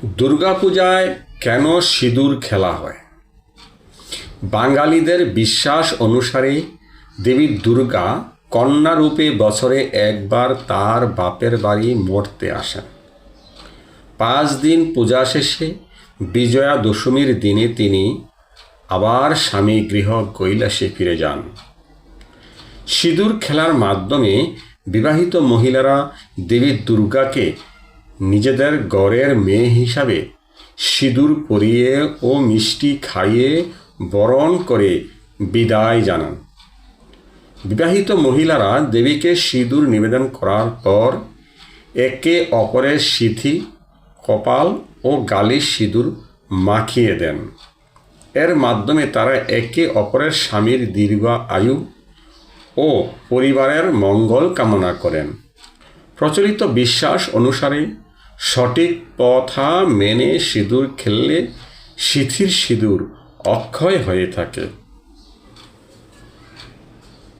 দুর্গাপূজায় কেন সিঁদুর খেলা হয়? বাঙালিদের বিশ্বাস অনুসারে দেবী দুর্গা কন্যারূপে বছরে একবার তার বাপের বাড়ি মর্তে আসেন। 5 দিন পূজা শেষে বিজয়া দশমীর দিনে তিনি আবার স্বামী গৃহ কৈলাসে ফিরে যান। সিঁদুর খেলার মাধ্যমে বিবাহিত মহিলারা দেবী দুর্গাকে নিজেদের ঘরের মেয়ে হিসাবে সিঁদুর পরিয়ে ও মিষ্টি খাইয়ে বরণ করে বিদায় জানান। বিবাহিত মহিলারা দেবীকে সিঁদুর নিবেদন করার পর একে অপরের সিঁথি, কপাল ও গালে সিঁদুর মাখিয়ে দেন। এর মাধ্যমে তারা একে অপরের স্বামীর দীর্ঘ আয়ু ও পরিবারের মঙ্গল কামনা করেন। প্রচলিত বিশ্বাস অনুসারে সঠিক প্রথা মেনে সিঁদুর খেললে সিঁথির সিঁদুর অক্ষয় হয়ে থাকে।